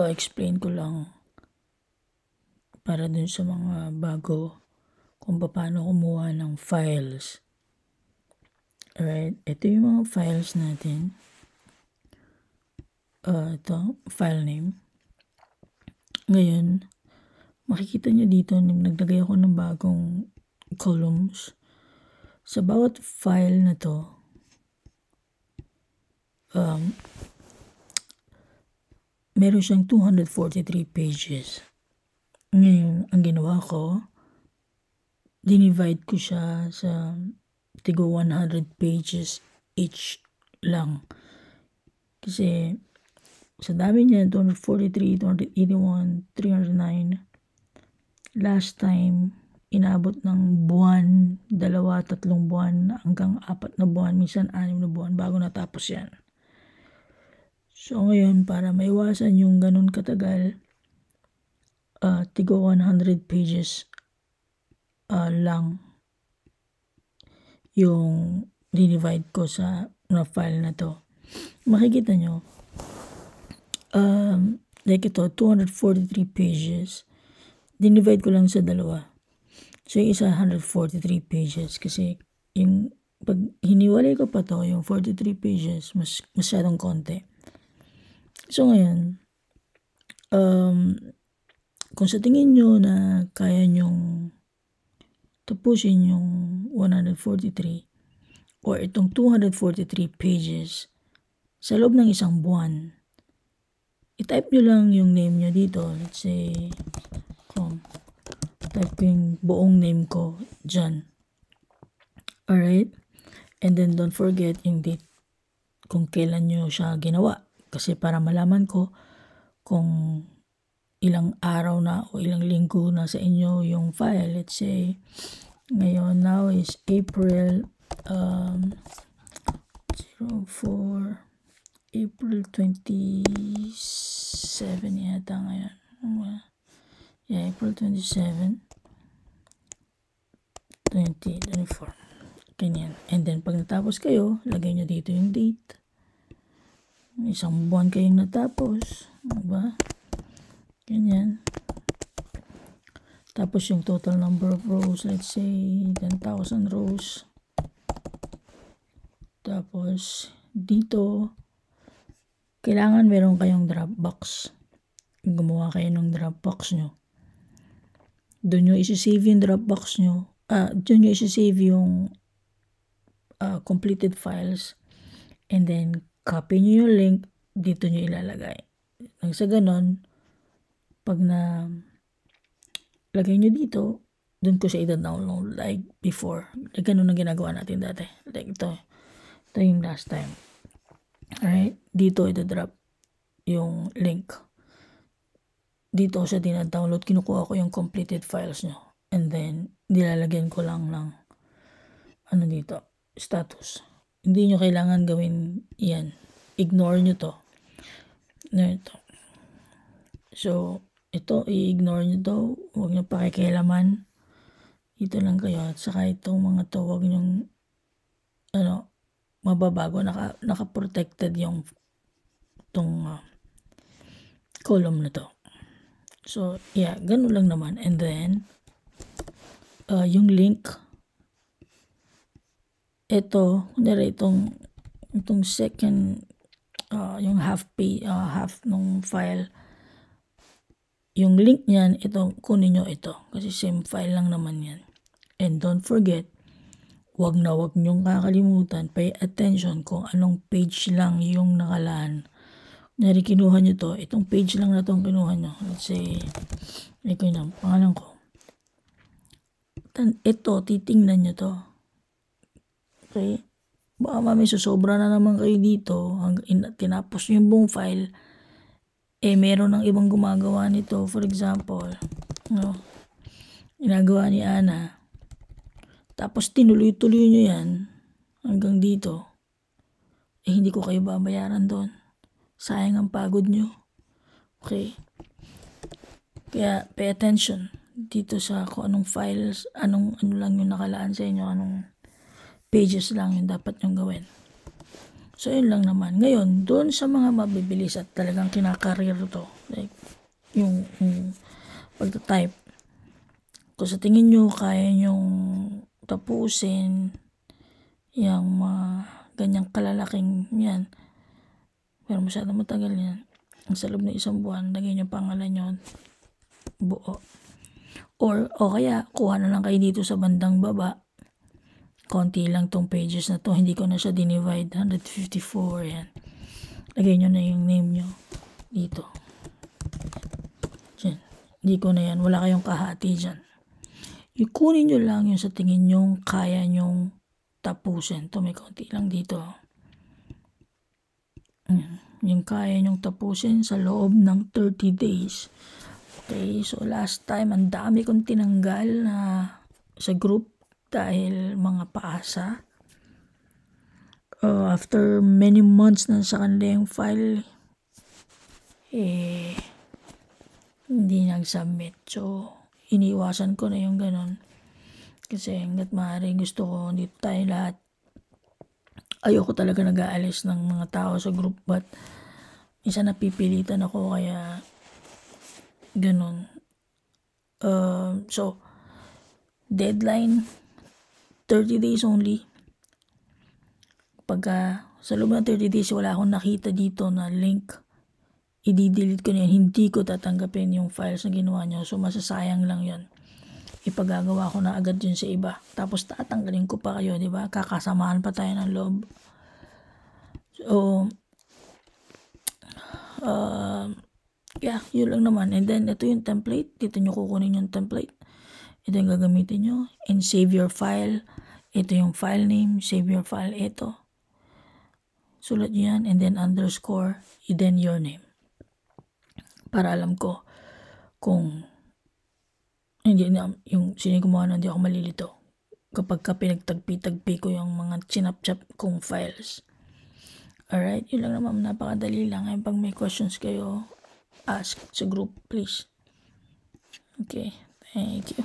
explain ko lang para dun sa mga bago kung paano kumuha ng files. Alright, ito yung mga files natin. Ito, file name. Ngayon, makikita nyo dito, naglagay ako ng bagong columns. Sa bawat file na to, meron siyang 243 pages. Ngayon, ang ginawa ko, dinivide ko siya sa tigo 100 pages each lang. Kasi sa dami niya, 243, 281, 309. Last time, inabot ng buwan, 2-3 buwan, hanggang 4 na buwan, minsan 6 na buwan bago natapos yan. So ngayon, para maiwasan yung ganun katagal, tigo 100 pages lang yung dinivide ko sa file na to. Makikita nyo, like ito, 243 pages. Dinivide ko lang sa dalawa. So, yung isa 143 pages kasi yung pag hiniwalay ko pa to, yung 43 pages, masyadong konti. So, ngayon, kung sa tingin nyo na kaya nyong tapusin yung 143 or itong 243 pages sa loob ng isang buwan, i-type nyo lang yung name nyo dito. Let's say, type ko yung buong name ko dyan. Alright? And then don't forget yung date kung kailan nyo siya ginawa. Kasi para malaman ko kung ilang araw na o ilang linggo na sa inyo yung file. Let's say, ngayon now is April 27 yata ngayon. Yeah, April 27, 2024. Ganyan. And then, pag natapos kayo, lagay nyo dito yung date. Isang buwan kayong natapos. Diba? Ganyan. Tapos yung total number of rows, let's say 10,000 rows. Tapos, dito, kailangan meron kayong Dropbox. Gumawa kayo ng Dropbox nyo. Doon nyo isi-save yung Dropbox nyo. Doon nyo isi-save yung completed files. And then, copy nyo yung link, dito nyo ilalagay. Nang sa ganon, pag na lagay nyo dito, doon ko siya i-download like before. Like, ganun ang ginagawa natin dati. Like ito. Ito yung last time. Alright? Dito ito-drop yung link. Dito siya dina-download. Kinukuha ko yung completed files nyo. And then, nilalagyan ko lang ng dito, status. Hindi nyo kailangan gawin yan. Ignore nyo to. Ito. So, ito, i-ignore nyo to. Huwag nyo pakikialaman. Dito lang kayo. At saka itong mga to, huwag nyo mababago. Naka-protected yung itong column na to. So, yeah, ganun lang naman. And then, yung link, ito, kunyari itong second, yung half nung file, yung link niyan, ito, kunin nyo ito. Kasi same file lang naman yan. And don't forget, wag nyong kakalimutan, pay attention kung anong page lang yung nakalaan. Kunyari, kinuha nyo to, itong page lang na itong kinuha nyo. Let's say, ito yung pangalan ko. Ito, titingnan nyo to. Okay? Baka may susobra na naman kayo dito. Tinapos nyo yung buong file. Meron ng ibang gumagawa nito. For example, ginagawa ni Ana. Tapos tinuloy-tuloy nyo yan hanggang dito. Hindi ko kayo babayaran doon. Sayang ang pagod nyo. Okay? Kaya pay attention dito sa kung anong files, ano lang yung nakalaan sa inyo, anong pages lang yung dapat nyong gawin. So, yun lang naman. Ngayon, doon sa mga mabibilis at talagang kinakarir to, like yung pagta-type. Kung sa tingin nyo kaya nyong tapusin yung mga ganyang kalalaking yan, pero masyadong matagal yan, sa loob ng isang buwan, lagay nyo pangalan nyo buo. O kaya, kuha na lang kayo dito sa bandang baba. Konti lang tong pages na to. Hindi ko na siya dinivide. 154, yan. Lagay nyo na yung name nyo dito. Diyan. Hindi ko na yan. Wala kayong kahati dyan. Yung kunin nyo lang yung sa tingin nyong kaya nyong tapusin. To may konti lang dito. Yung kaya nyong tapusin sa loob ng 30 days. Okay, so last time, ang dami kong tinanggal na sa group dahil mga paasa. After many months na sa kanila yung file, hindi nag-submit. So, iniwasan ko na yung ganun. Kasi hanggat maaari gusto ko dito tayo lahat. Ayoko talaga nag-aalis ng mga tao sa group, but isa napipilitan ako kaya ganun. So, deadline, 30 days only. Pagka sa loob ng 30 days, wala akong nakita dito na link, i-delete ko na yan. Hindi ko tatanggapin yung files na ginawa nyo. So, masasayang lang yun. Ipagagawa ko na agad yun sa iba. Tapos, tatanggalin ko pa kayo, di ba? Kakasamahan pa tayo ng loob. So, yeah, yun lang naman. And then, ito yung template. Dito nyo kukunin yung template. Ito yung gagamitin nyo. And save your file. Ito yung file name. Save your file. Ito. Sulat nyo yan. And then, underscore. And then, your name. Para alam ko kung hindi na, yung sinigumawa na hindi ako malilito. Kapag ka pinagtagpi-tagpi ko yung mga chinap-chap kong files. Alright, yun lang naman, napakadali lang. Ay, pag may questions kayo, ask sa group, please. Okay, thank you.